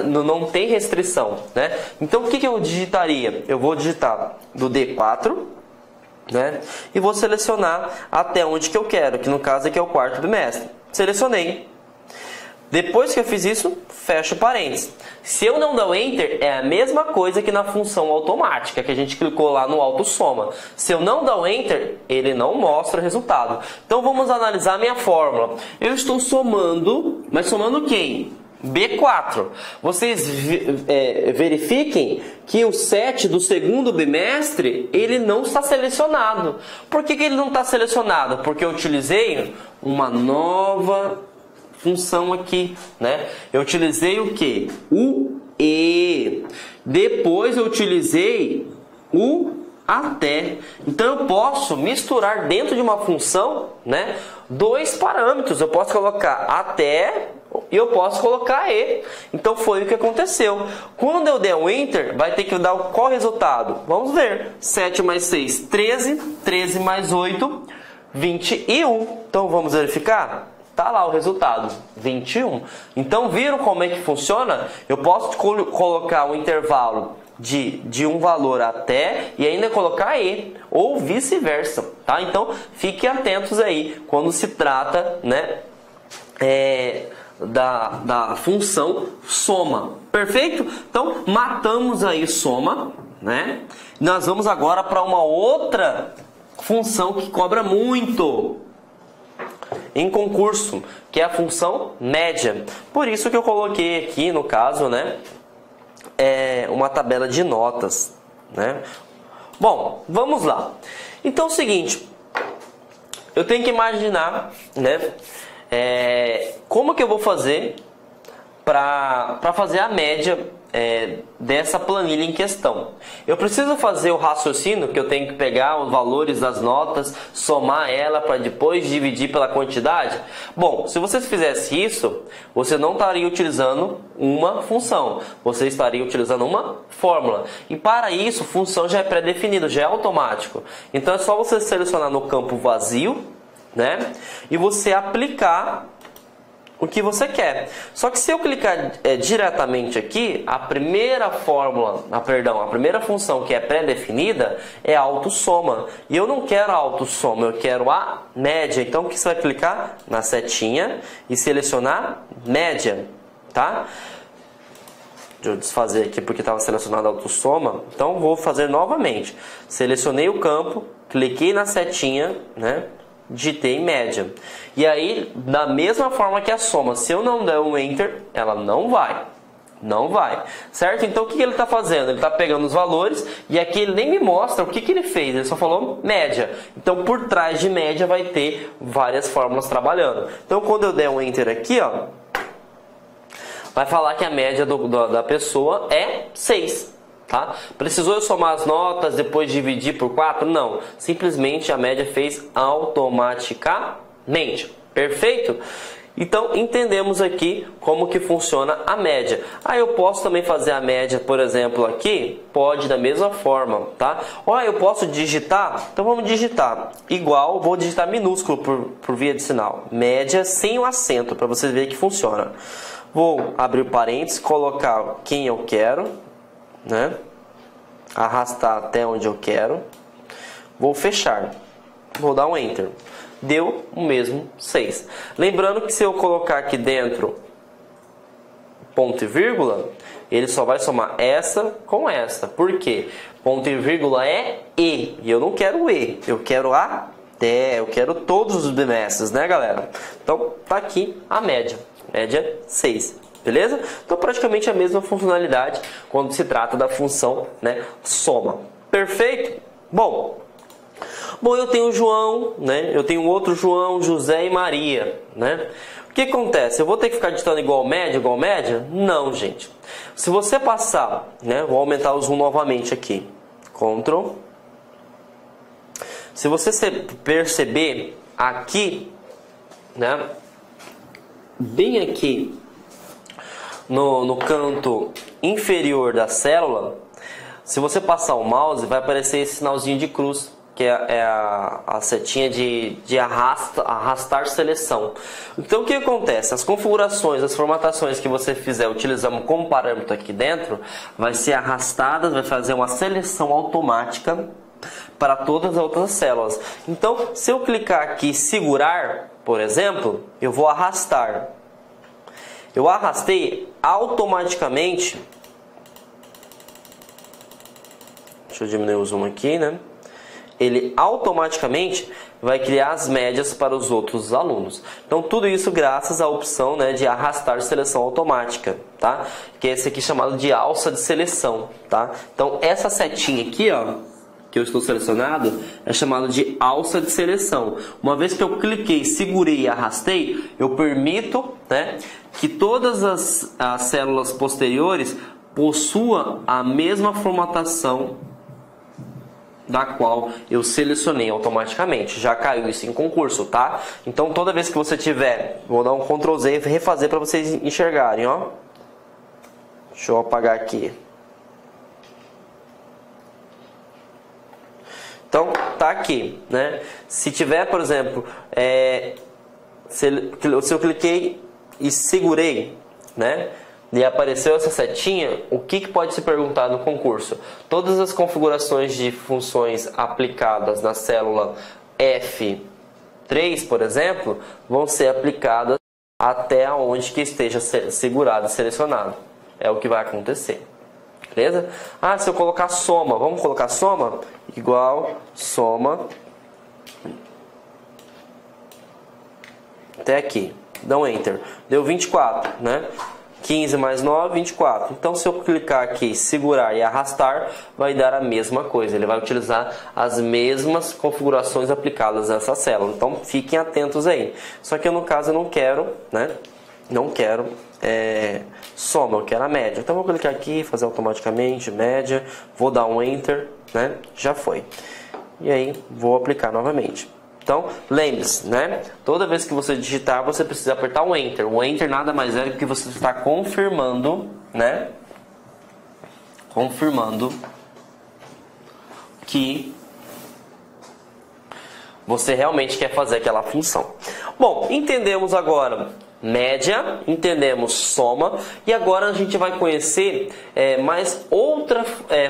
não tem restrição, né? Então o que eu digitaria? Eu vou digitar do D4, né? E vou selecionar até onde que eu quero, que no caso aqui é o quarto bimestre. Selecionei. Depois que eu fiz isso, fecho parênteses. Se eu não der o Enter, é a mesma coisa que na função automática, que a gente clicou lá no autossoma. Se eu não dar o Enter, ele não mostra o resultado. Então vamos analisar a minha fórmula. Eu estou somando, mas somando quem? B4. Vocês verifiquem que o 7 do segundo bimestre, ele não está selecionado. Por que ele não está selecionado? Porque eu utilizei uma nova função aqui, né? Eu utilizei o que? O E. Depois eu utilizei o até. Então eu posso misturar dentro de uma função, né, dois parâmetros. Eu posso colocar até e eu posso colocar E. Então foi o que aconteceu. Quando eu der um Enter, vai ter que dar qual resultado? Vamos ver. 7 mais 6, 13. 13 mais 8, 21. Então vamos verificar? Tá lá o resultado, 21. Então viram como é que funciona? Eu posso colocar um intervalo de um valor até e ainda colocar E, ou vice-versa, tá? Então fiquem atentos aí quando se trata, né, da função soma. Perfeito? Então matamos aí soma, né? Nós vamos agora para uma outra função que cobra muito em concurso, que é a função média. Por isso que eu coloquei aqui, no caso, né, uma tabela de notas, né? Bom, vamos lá. Então é o seguinte, eu tenho que imaginar, né, como que eu vou fazer para fazer a média dessa planilha em questão. Eu preciso fazer o raciocínio que eu tenho que pegar os valores das notas, somar ela para depois dividir pela quantidade. Bom, se você fizesse isso, você não estaria utilizando uma função, você estaria utilizando uma fórmula. E para isso, função já é pré-definido, já é automático. Então é só você selecionar no campo vazio, né, e você aplicar o que você quer. Só que se eu clicar diretamente aqui, a primeira função que é pré-definida é a autossoma. E eu não quero a autossoma, eu quero a média. Então o que você vai clicar? Na setinha e selecionar média, tá? Deixa eu desfazer aqui porque estava selecionado a autossoma. Então vou fazer novamente. Selecionei o campo, cliquei na setinha, né? Digitei média. E aí, da mesma forma que a soma, se eu não der um Enter, ela não vai. Não vai. Certo? Então, o que ele está fazendo? Ele está pegando os valores e aqui ele nem me mostra o que ele fez. Ele só falou média. Então, por trás de média vai ter várias fórmulas trabalhando. Então, quando eu der um Enter aqui, ó, vai falar que a média da pessoa é 6. Tá? Precisou eu somar as notas, depois dividir por 4? Não. Simplesmente a média fez automaticamente. Perfeito? Então entendemos aqui como que funciona a média. Aí eu posso também fazer a média, por exemplo, aqui? Pode da mesma forma, tá? Olha, eu posso digitar? Então vamos digitar. Igual, vou digitar minúsculo por via de sinal. Média sem o acento, para vocês verem que funciona. Vou abrir o parênteses, colocar quem eu quero, né? Arrastar até onde eu quero. Vou fechar. Vou dar um Enter. Deu o mesmo 6. Lembrando que se eu colocar aqui dentro ponto e vírgula, ele só vai somar essa com essa. Por quê? Ponto e vírgula é E. E eu não quero E. Eu quero até. Eu quero todos os bimestres, né, galera? Então, tá aqui a média. Média 6. Beleza? Então praticamente a mesma funcionalidade quando se trata da função, né, soma. Perfeito? Bom, eu tenho o João, né? Eu tenho outro João, José e Maria, né? O que acontece? Eu vou ter que ficar digitando igual média? Não, gente. Se você passar, né, vou aumentar o zoom novamente aqui. Ctrl. Se você perceber aqui, né, bem aqui no canto inferior da célula, se você passar o mouse, vai aparecer esse sinalzinho de cruz, que é a setinha de arrastar seleção. Então o que acontece? As configurações, as formatações que você fizer utilizando como parâmetro aqui dentro, vai ser arrastadas, vai fazer uma seleção automática para todas as outras células. Então, se eu clicar aqui e segurar, por exemplo, eu vou arrastar. Eu arrastei automaticamente. Deixa eu diminuir o zoom aqui, né? Ele automaticamente vai criar as médias para os outros alunos. Então, tudo isso graças à opção, né, de arrastar seleção automática, tá? Que é esse aqui chamado de alça de seleção, tá? Então, essa setinha aqui, ó, que eu estou selecionado, é chamado de alça de seleção. Uma vez que eu cliquei, segurei e arrastei, eu permito, né, que todas as células posteriores possuam a mesma formatação da qual eu selecionei automaticamente. Já caiu isso em concurso, tá? Então toda vez que você tiver, vou dar um Ctrl Z e refazer para vocês enxergarem, ó. Deixa eu apagar aqui. Então tá aqui, né? Se tiver, por exemplo, se eu cliquei e segurei, né? E apareceu essa setinha, o que pode se perguntar no concurso? Todas as configurações de funções aplicadas na célula F3, por exemplo, vão ser aplicadas até onde que esteja segurado e selecionado. É o que vai acontecer. Beleza? Ah, se eu colocar soma, vamos colocar soma? Igual soma até aqui. Dá um Enter. Deu 24, né? 15 mais 9, 24. Então, se eu clicar aqui, segurar e arrastar, vai dar a mesma coisa. Ele vai utilizar as mesmas configurações aplicadas nessa célula. Então, fiquem atentos aí. Só que eu, no caso, eu não quero, né? Não quero soma, eu quero a média. Então, eu vou clicar aqui, fazer automaticamente, média. Vou dar um Enter, né? Já foi. E aí, vou aplicar novamente. Então, lembre-se, né? Toda vez que você digitar, você precisa apertar o Enter. O Enter nada mais é do que você está confirmando, né? Confirmando que você realmente quer fazer aquela função. Bom, entendemos agora média, entendemos soma, e agora a gente vai conhecer mais outra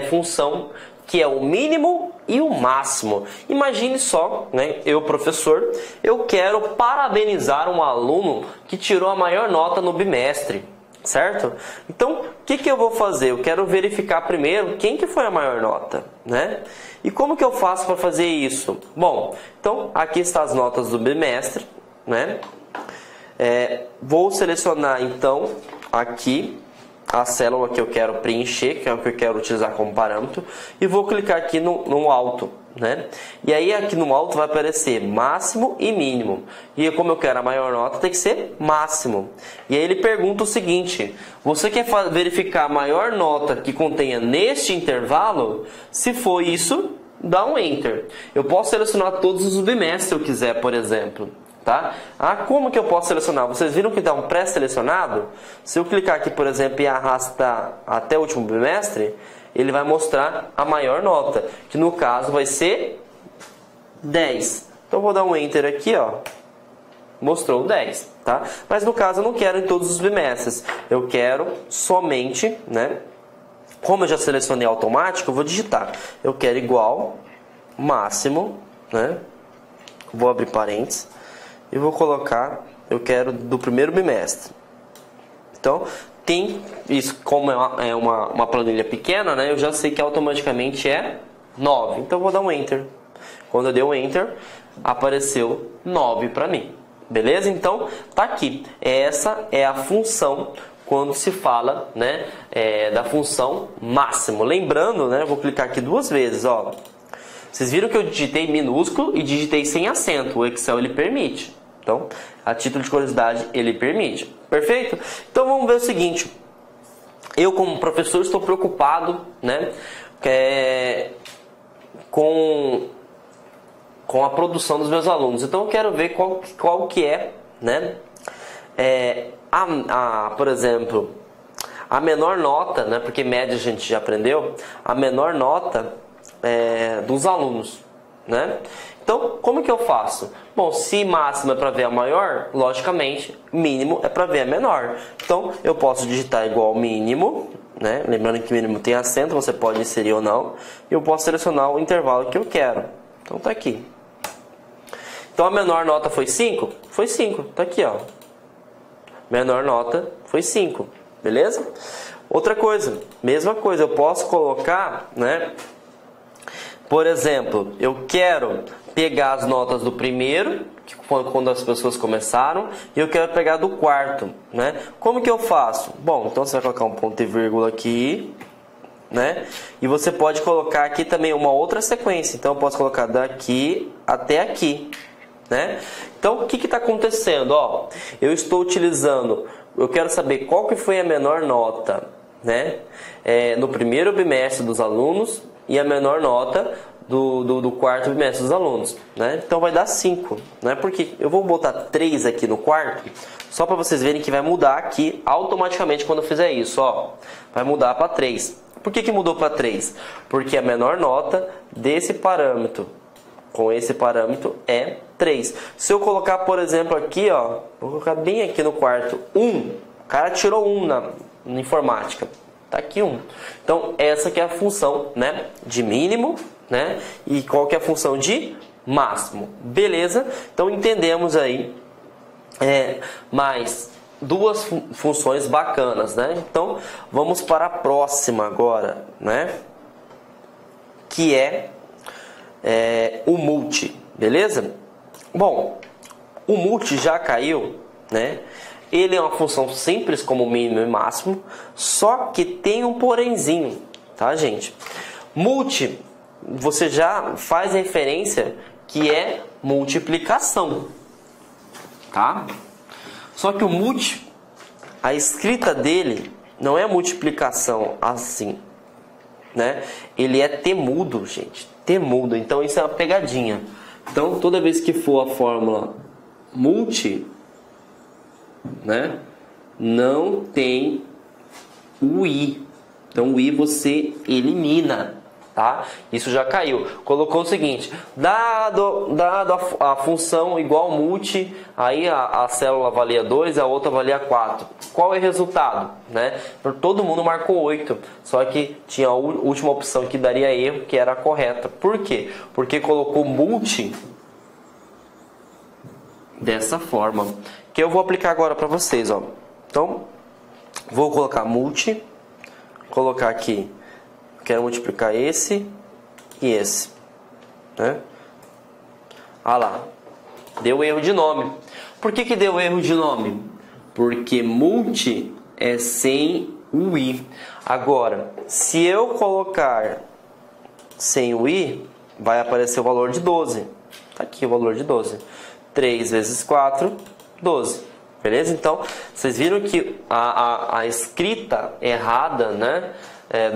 função, que é o mínimo e o máximo. Imagine só, né, eu professor, eu quero parabenizar um aluno que tirou a maior nota no bimestre, certo? Então, o que eu vou fazer? Eu quero verificar primeiro quem que foi a maior nota, né? E como que eu faço para fazer isso? Bom, então aqui estão as notas do bimestre, né? Vou selecionar então aqui a célula que eu quero preencher, que é o que eu quero utilizar como parâmetro, e vou clicar aqui no alto, né? E aí aqui no alto vai aparecer máximo e mínimo. E como eu quero a maior nota, tem que ser máximo. E aí ele pergunta o seguinte: você quer verificar a maior nota que contenha neste intervalo? Se for isso, dá um Enter. Eu posso selecionar todos os bimestres se eu quiser, por exemplo. Tá? Ah, como que eu posso selecionar? Vocês viram que está um pré-selecionado? Se eu clicar aqui, por exemplo, e arrastar até o último bimestre, ele vai mostrar a maior nota, que no caso vai ser 10. Então eu vou dar um Enter aqui, ó. Mostrou 10, tá? Mas no caso eu não quero em todos os bimestres. Eu quero somente, né? Como eu já selecionei automático, eu vou digitar. Eu quero igual, máximo, né? Vou abrir parênteses. E vou colocar, eu quero do primeiro bimestre. Então, tem isso, como é uma planilha pequena, né? Eu já sei que automaticamente é 9. Então, eu vou dar um Enter. Quando eu dei um Enter, apareceu 9 para mim. Beleza? Então, tá aqui. Essa é a função quando se fala, né, da função máximo. Lembrando, né? Eu vou clicar aqui 2 vezes, ó. Vocês viram que eu digitei minúsculo e digitei sem acento. O Excel, ele permite. Então, a título de curiosidade, ele permite. Perfeito? Então, vamos ver o seguinte. Eu, como professor, estou preocupado, né, com a produção dos meus alunos. Então, eu quero ver qual que é, né, por exemplo, a menor nota, né, porque média a gente já aprendeu, a menor nota dos alunos, né? Então, como que eu faço? Bom, se máximo é para ver a maior, logicamente, mínimo é para ver a menor. Então, eu posso digitar igual ao mínimo, né? Lembrando que o mínimo tem acento, você pode inserir ou não. E eu posso selecionar o intervalo que eu quero. Então, tá aqui. Então, a menor nota foi 5? Foi 5, tá aqui, ó. Menor nota foi 5, beleza? Outra coisa, mesma coisa, eu posso colocar, né? Por exemplo, eu quero pegar as notas do primeiro, que quando as pessoas começaram, e eu quero pegar do quarto, né? Como que eu faço? Bom, então você vai colocar um ponto e vírgula aqui, né? E você pode colocar aqui também uma outra sequência. Então eu posso colocar daqui até aqui, né? Então o que está acontecendo? Ó, eu estou utilizando, eu quero saber qual que foi a menor nota, né? No primeiro bimestre dos alunos e a menor nota do quarto bimestre dos alunos, né? Então vai dar 5, né? Porque eu vou botar 3 aqui no quarto, só para vocês verem que vai mudar aqui automaticamente quando eu fizer isso, ó. Vai mudar para 3. Por que mudou para 3? Porque a menor nota desse parâmetro com esse parâmetro é 3. Se eu colocar, por exemplo, aqui, ó, vou colocar bem aqui no quarto, 1. O cara tirou 1 na informática. Tá aqui 1. Então, essa que é a função, né, de mínimo, né? E qual que é a função de máximo. Beleza? Então, entendemos aí mais duas funções bacanas, né? Então, vamos para a próxima agora, né? Que é o multi, beleza? Bom, o multi já caiu, né? Ele é uma função simples como mínimo e máximo, só que tem um porémzinho, tá, gente? Multi, você já faz referência que é multiplicação, tá? Só que o multi, a escrita dele não é multiplicação assim, né? Ele é temudo, gente, temudo. Então isso é uma pegadinha. Então toda vez que for a fórmula multi, né, não tem o i. Então o i você elimina, tá? Isso já caiu. Colocou o seguinte: dado a função igual multi, aí a célula valia 2, a outra valia 4. Qual é o resultado, né? Todo mundo marcou 8, só que tinha a última opção que daria erro, que era a correta. Por quê? Porque colocou multi dessa forma, que eu vou aplicar agora para vocês, ó. Então, vou colocar multi, colocar aqui, quero multiplicar esse e esse, né? Ah lá, deu erro de nome. Por que deu erro de nome? Porque multi é sem o i. Agora, se eu colocar sem o i, vai aparecer o valor de 12. Tá aqui o valor de 12. 3 vezes 4, 12. Beleza? Então, vocês viram que a escrita errada, né,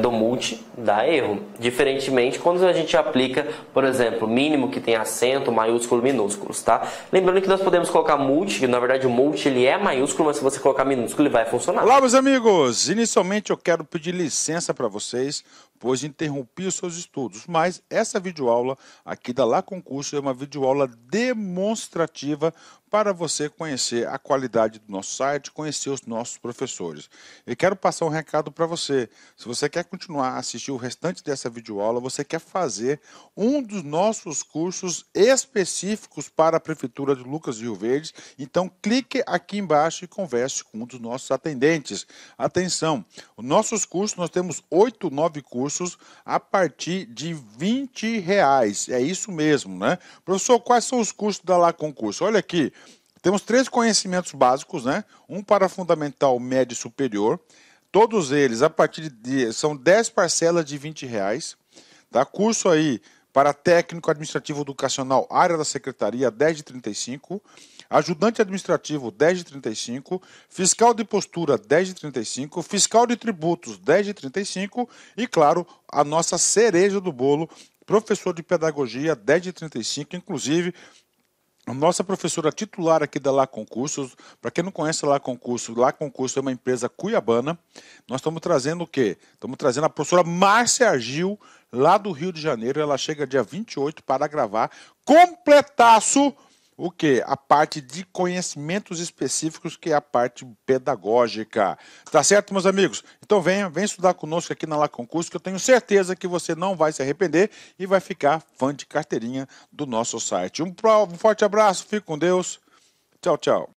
do multi dá erro. Diferentemente quando a gente aplica, por exemplo, mínimo que tem acento, maiúsculo, minúsculos, tá? Lembrando que nós podemos colocar multi, que na verdade o multi ele é maiúsculo, mas se você colocar minúsculo ele vai funcionar. Olá, meus amigos! Inicialmente eu quero pedir licença para vocês, pois interrompi os seus estudos, mas essa videoaula aqui da Lá Concurso é uma videoaula demonstrativa para você conhecer a qualidade do nosso site, conhecer os nossos professores. Eu quero passar um recado para você. Se você quer continuar a assistir o restante dessa videoaula, você quer fazer um dos nossos cursos específicos para a Prefeitura de Lucas do Rio Verde, então clique aqui embaixo e converse com um dos nossos atendentes. Atenção, os nossos cursos, nós temos 8, 9 cursos a partir de R$20. É isso mesmo, né? Professor, quais são os cursos da Lá Concurso? Olha aqui. Temos 3 conhecimentos básicos, né? Um para fundamental, médio e superior. Todos eles, a partir de... são 10 parcelas de R$20. Tá? Curso aí para técnico administrativo educacional, área da secretaria, 10 de 35. Ajudante administrativo, 10 de 35. Fiscal de postura, 10 de 35. Fiscal de tributos, 10 de 35. E, claro, a nossa cereja do bolo, professor de pedagogia, 10 de 35. Inclusive, A nossa professora titular aqui da Lá Concursos, para quem não conhece a Lá Concursos é uma empresa cuiabana. Nós estamos trazendo o quê? Estamos trazendo a professora Márcia Argil, lá do Rio de Janeiro. Ela chega dia 28 para gravar completaço o quê? A parte de conhecimentos específicos, que é a parte pedagógica. Tá certo, meus amigos? Então vem estudar conosco aqui na Lá Concurso, que eu tenho certeza que você não vai se arrepender e vai ficar fã de carteirinha do nosso site. Um forte abraço, fique com Deus. Tchau, tchau.